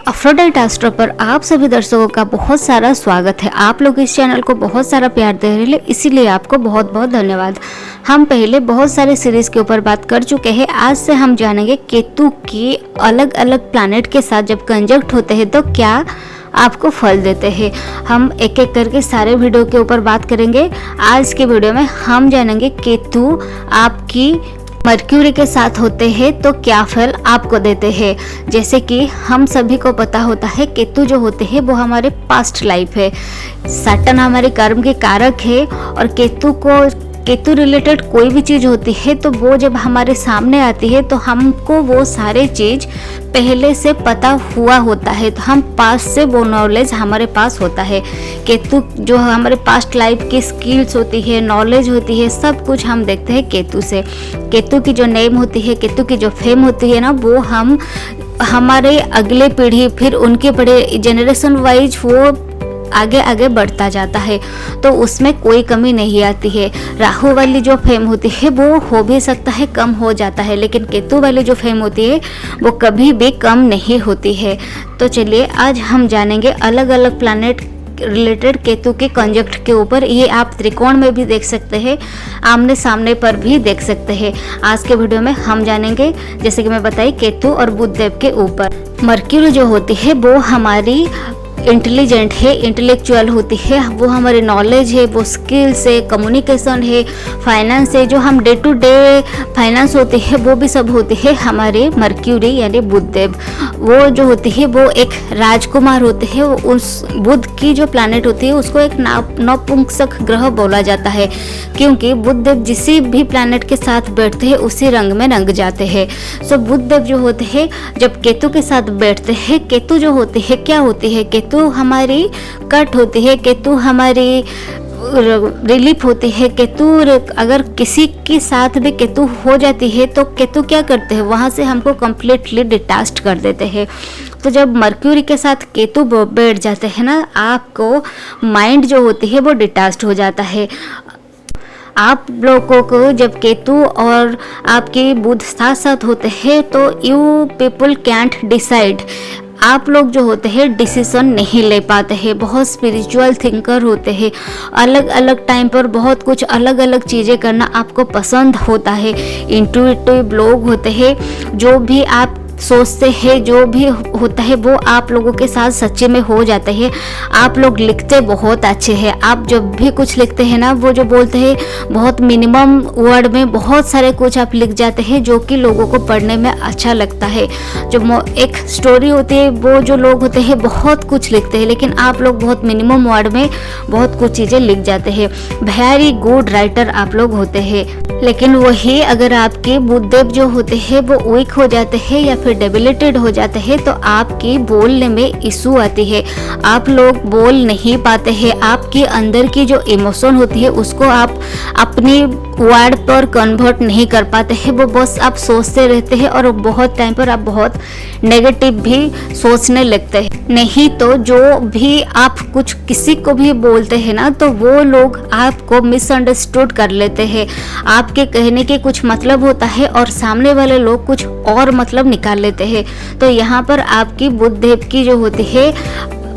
Aphrodite astro पर आप सभी दर्शकों का बहुत सारा स्वागत है। आप लोग इस चैनल को बहुत सारा प्यार दे रहे हैं, इसीलिए आपको बहुत बहुत धन्यवाद। हम पहले बहुत सारे सीरीज के ऊपर बात कर चुके हैं। आज से हम जानेंगे केतु की अलग अलग प्लैनेट के साथ जब कंजक्ट होते हैं तो क्या आपको फल देते हैं। हम एक एक करके सारे वीडियो के ऊपर बात करेंगे। आज के वीडियो में हम जानेंगे केतु आपकी मर्क्यूरी के साथ होते हैं तो क्या फल आपको देते हैं। जैसे कि हम सभी को पता होता है केतु जो होते हैं वो हमारे पास्ट लाइफ है। सैटर्न हमारे कर्म के कारक है और केतु रिलेटेड कोई भी चीज़ होती है तो वो जब हमारे सामने आती है तो हमको वो सारे चीज़ पहले से पता हुआ होता है, तो हम पास्ट से वो नॉलेज हमारे पास होता है। केतु जो हमारे पास्ट लाइफ की स्किल्स होती है, नॉलेज होती है, सब कुछ हम देखते हैं केतु से। केतु की जो नेम होती है, केतु की जो फेम होती है ना, वो हम हमारे अगले पीढ़ी फिर उनके बड़े जनरेशन वाइज वो आगे आगे बढ़ता जाता है, तो उसमें कोई कमी नहीं आती है। राहु वाली जो फेम होती है वो हो भी सकता है कम हो जाता है, लेकिन केतु वाली जो फेम होती है वो कभी भी कम नहीं होती है। तो चलिए आज हम जानेंगे अलग अलग प्लैनेट रिलेटेड केतु के कंजक्ट के ऊपर। ये आप त्रिकोण में भी देख सकते हैं, आमने सामने पर भी देख सकते हैं। आज के वीडियो में हम जानेंगे, जैसे कि मैं बताई, केतु और बुध देव के ऊपर। मर्क्यूरी जो होती है वो हमारी इंटेलिजेंट है, इंटेलेक्चुअल होती है, वो हमारे नॉलेज है, वो स्किल्स है, कम्युनिकेशन है, फाइनेंस है। जो हम डे टू डे फाइनेंस होती है वो भी सब होती है हमारे मर्क्यूरी यानी बुध देव। वो जो होती है वो एक राजकुमार होते हैं। उस बुध की जो प्लैनेट होती है उसको एक नपुंसक ग्रह बोला जाता है, क्योंकि बुध देव जिसी भी प्लैनेट के साथ बैठते हैं उसी रंग में रंग जाते हैं। सो बुध देव जो होते हैं जब केतु के साथ बैठते हैं, केतु जो होती है क्या होती है, केतु हमारी कट होती है, केतु हमारी रिलीफ होती है। केतु अगर किसी के साथ भी केतु हो जाती है तो केतु क्या करते हैं, वहाँ से हमको कम्प्लीटली डिटैच्ड कर देते हैं। तो जब मर्क्यूरी के साथ केतु बैठ जाते हैं ना, आपको माइंड जो होती है वो डिटैच्ड हो जाता है। आप लोगों को जब केतु और आपके बुध साथ साथ होते हैं तो यू पीपल कैंट डिसाइड, आप लोग जो होते हैं डिसीजन नहीं ले पाते हैं। बहुत स्पिरिचुअल थिंकर होते हैं, अलग अलग टाइम पर बहुत कुछ अलग अलग चीज़ें करना आपको पसंद होता है। इंट्यूटिव लोग होते हैं, जो भी आप सोचते हैं जो भी होता है वो आप लोगों के साथ सच्चे में हो जाते हैं। आप लोग लिखते बहुत अच्छे हैं, आप जब भी कुछ लिखते हैं ना, वो जो बोलते हैं बहुत मिनिमम वर्ड में बहुत सारे कुछ आप लिख जाते हैं जो कि लोगों को पढ़ने में अच्छा लगता है। जो एक स्टोरी होती है वो जो लोग होते हैं बहुत कुछ लिखते हैं, लेकिन आप लोग बहुत मिनिमम वर्ड में बहुत कुछ चीज़ें लिख जाते हैं। वेरी गुड राइटर आप लोग होते हैं। लेकिन वही अगर आपके बुध देव जो होते हैं वो वीक हो जाते हैं या फिर डेबिलिटेड हो जाते हैं तो आपकी बोलने में इशू आती है, आप लोग बोल नहीं पाते हैं। आपके अंदर की जो इमोशन होती है उसको आप अपनी वर्ड पर कन्वर्ट नहीं कर पाते हैं। वो बस आप सोचते रहते हैं और बहुत टाइम पर आप बहुत नेगेटिव भी सोचने लगते हैं। नहीं तो जो भी आप कुछ किसी को भी बोलते हैं ना, तो वो लोग आपको मिसअंडरस्टूड कर लेते हैं। आपके कहने के कुछ मतलब होता है और सामने वाले लोग कुछ और मतलब निकाल लेते हैं। तो यहाँ पर आपकी बुध देव की जो होती है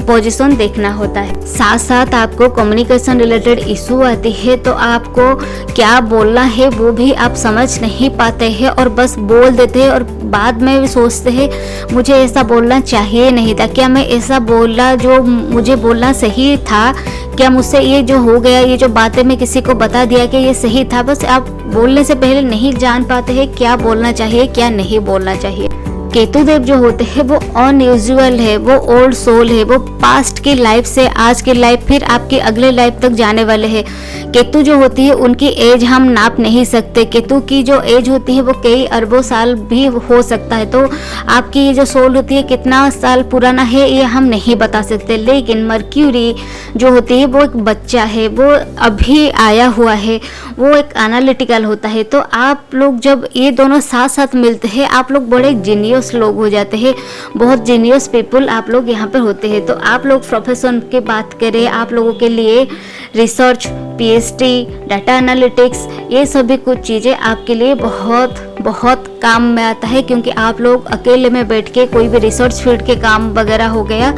पोजीशन देखना होता है। साथ साथ आपको कम्युनिकेशन रिलेटेड इशू आती है, तो आपको क्या बोलना है वो भी आप समझ नहीं पाते हैं और बस बोल देते हैं और बाद में भी सोचते हैं मुझे ऐसा बोलना चाहिए नहीं था, क्या मैं ऐसा बोला जो मुझे बोलना सही था, क्या मुझसे ये जो हो गया, ये जो बातें मैं किसी को बता दिया कि ये सही था। बस आप बोलने से पहले नहीं जान पाते हैं क्या बोलना चाहिए क्या नहीं बोलना चाहिए। केतु देव जो होते हैं वो अनयूजुअल है, वो ओल्ड सोल है, वो पास्ट की लाइफ से आज की लाइफ फिर आपकी अगले लाइफ तक जाने वाले हैं। केतु जो होती है उनकी एज हम नाप नहीं सकते। केतु की जो एज होती है वो कई अरबों साल भी हो सकता है, तो आपकी ये जो सोल होती है कितना साल पुराना है ये हम नहीं बता सकते। लेकिन मर्क्यूरी जो होती है वो एक बच्चा है, वो अभी आया हुआ है, वो एक एनालिटिकल होता है। तो आप लोग जब ये दोनों साथ साथ मिलते हैं आप लोग बड़े जीनियस लोग हो जाते हैं, बहुत जीनियस पीपल आप लोग यहाँ पर होते हैं। तो आप लोग प्रोफेशन की बात करें, आप लोगों के लिए रिसर्च, पीएचडी, डाटा एनालिटिक्स, ये सभी कुछ चीज़ें आपके लिए बहुत बहुत काम में आता है, क्योंकि आप लोग अकेले में बैठ के कोई भी रिसर्च फील्ड के काम वगैरह हो गया,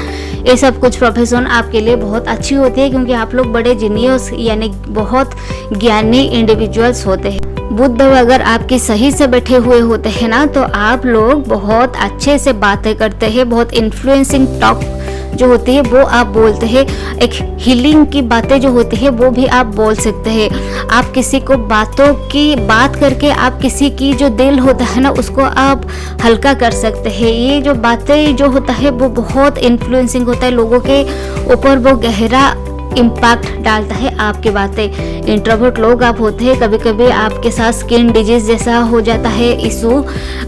ये सब कुछ प्रोफेशन आपके लिए बहुत अच्छी होती है, क्योंकि आप लोग बड़े जीनियस यानी बहुत ज्ञानी इंडिविजुअल्स होते हैं। बुद्ध अगर आपके सही से बैठे हुए होते हैं ना, तो आप लोग बहुत अच्छे से बातें करते हैं, बहुत इन्फ्लुएंसिंग टॉक जो होती है वो आप बोलते हैं, एक हीलिंग की बातें जो होती है वो भी आप बोल सकते हैं। आप किसी को बातों की बात करके आप किसी की जो दिल होता है ना उसको आप हल्का कर सकते हैं। ये जो बातें जो होता है वो बहुत इन्फ्लुएंसिंग होता है, लोगों के ऊपर वो गहरा इम्पैक्ट डालता है आपकी बातें। इंट्रोवर्ट लोग आप होते हैं, कभी कभी आपके साथ स्किन डिजीज जैसा हो जाता है इशू,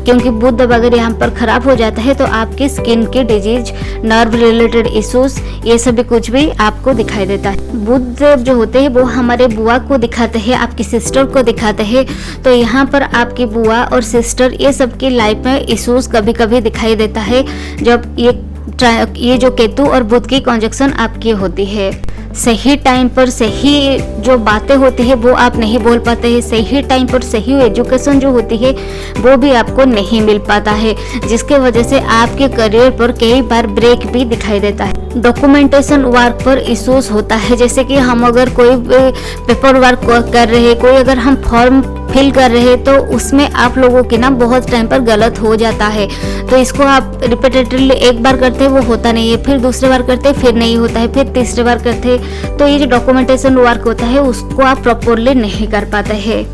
क्योंकि बुध अगर यहाँ पर ख़राब हो जाता है तो आपकी स्किन की डिजीज, नर्व रिलेटेड इश्यूज, ये सभी कुछ भी आपको दिखाई देता है। बुध जो होते हैं वो हमारे बुआ को दिखाते हैं, आपकी सिस्टर को दिखाते हैं, तो यहाँ पर आपकी बुआ और सिस्टर ये सब की लाइफ में इश्यूज कभी कभी दिखाई देता है जब ये जो केतु और बुध की कॉन्जक्शन आपकी होती है। सही टाइम पर सही जो बातें होती है वो आप नहीं बोल पाते हैं, सही टाइम पर सही एजुकेशन जो होती है वो भी आपको नहीं मिल पाता है, जिसके वजह से आपके करियर पर कई बार ब्रेक भी दिखाई देता है। डॉक्यूमेंटेशन वर्क पर इश्यूज होता है, जैसे कि हम अगर कोई पेपर वर्क कर रहे हैं, कोई अगर हम फॉर्म फिल कर रहे हैं तो उसमें आप लोगों की ना बहुत टाइम पर गलत हो जाता है, तो इसको आप रिपीटेडली एक बार करते हैं वो होता नहीं है, फिर दूसरी बार करते हैं फिर नहीं होता है, फिर तीसरी बार करते हैं, तो ये जो डॉक्यूमेंटेशन वर्क होता है उसको आप प्रॉपरली नहीं कर पाते हैं।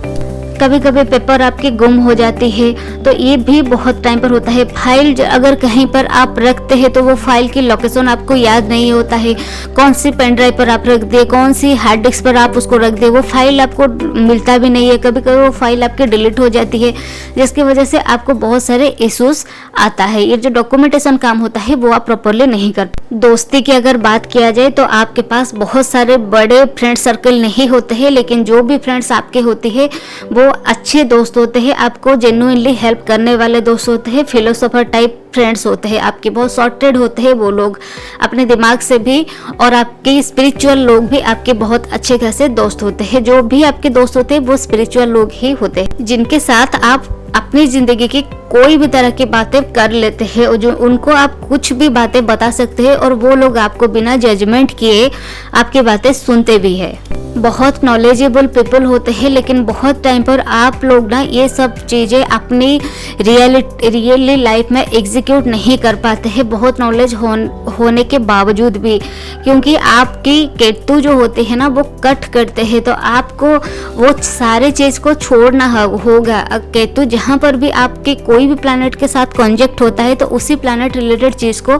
कभी कभी पेपर आपकी गुम हो जाती है, तो ये भी बहुत टाइम पर होता है। फाइल अगर कहीं पर आप रखते हैं तो वो फाइल की लोकेशन आपको याद नहीं होता है, कौन सी पेन ड्राइव पर आप रख दे, कौन सी हार्ड डिस्क पर आप उसको रख दे, वो फाइल आपको मिलता भी नहीं है, कभी कभी वो फाइल आपकी डिलीट हो जाती है, जिसकी वजह से आपको बहुत सारे इश्यूज आता है। ये जो डॉक्यूमेंटेशन काम होता है वो आप प्रॉपरली नहीं कर। दोस्ती की अगर बात किया जाए तो आपके पास बहुत सारे बड़े फ्रेंड सर्कल नहीं होते हैं, लेकिन जो भी फ्रेंड्स आपके होते हैं वो अच्छे दोस्त होते हैं, आपको जेन्युइनली हेल्प करने वाले दोस्त होते हैं, फिलोसोफर टाइप फ्रेंड्स होते हैं आपके, बहुत सॉर्टेड होते हैं वो लोग अपने दिमाग से भी, और आपके स्पिरिचुअल लोग भी आपके बहुत अच्छे खासे दोस्त होते हैं। जो भी आपके दोस्त होते हैं वो स्पिरिचुअल लोग ही होते हैं, जिनके साथ आप अपनी जिंदगी की कोई भी तरह की बातें कर लेते हैं, और जो उनको आप कुछ भी बातें बता सकते हैं और वो लोग आपको बिना जजमेंट किए आपकी बातें सुनते भी है। बहुत नॉलेजेबल पीपल होते हैं, लेकिन बहुत टाइम पर आप लोग ना ये सब चीज़ें अपनी रियली लाइफ में एग्जीक्यूट नहीं कर पाते हैं, बहुत नॉलेज होने के बावजूद भी, क्योंकि आपकी केतु जो होते हैं ना वो कट करते हैं, तो आपको वो सारे चीज़ को छोड़ना होगा। केतु जहाँ पर भी आपके कोई भी प्लैनेट के साथ कॉन्जेक्ट होता है तो उसी प्लैनेट रिलेटेड चीज़ को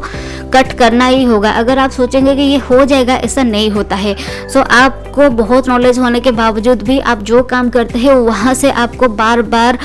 कट करना ही होगा। अगर आप सोचेंगे कि ये हो जाएगा, ऐसा नहीं होता है। सो आपको बहुत नॉलेज होने के बावजूद भी आप जो काम करते हैं वहाँ से आपको बार बार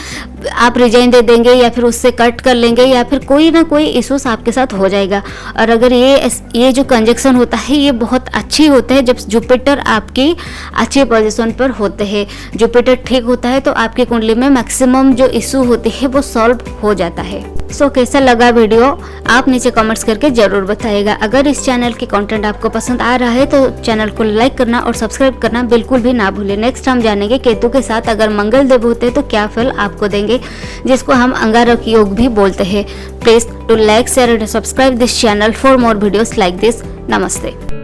आप रिजाइन दे देंगे या फिर उससे कट कर लेंगे, या फिर कोई ना कोई इश्यूज आपके साथ हो जाएगा। और अगर ये जो कंजक्शन होता है ये बहुत अच्छी होता है जब जुपिटर आपकी अच्छी पोजीशन पर होते हैं। जुपिटर ठीक होता है तो आपकी कुंडली में मैक्सिमम जो इशू होती है वो सॉल्व हो जाता है। सो कैसा लगा वीडियो आप नीचे कमेंट्स करके ज़रूर बताइएगा। अगर इस चैनल की कंटेंट आपको पसंद आ रहा है तो चैनल को लाइक करना और सब्सक्राइब करना बिल्कुल भी ना भूलें। नेक्स्ट हम जानेंगे केतु के साथ अगर मंगल देव होते तो क्या फल आपको देंगे, जिसको हम अंगारक योग भी बोलते हैं। Please to like, share and subscribe this channel for more videos like this. नमस्ते।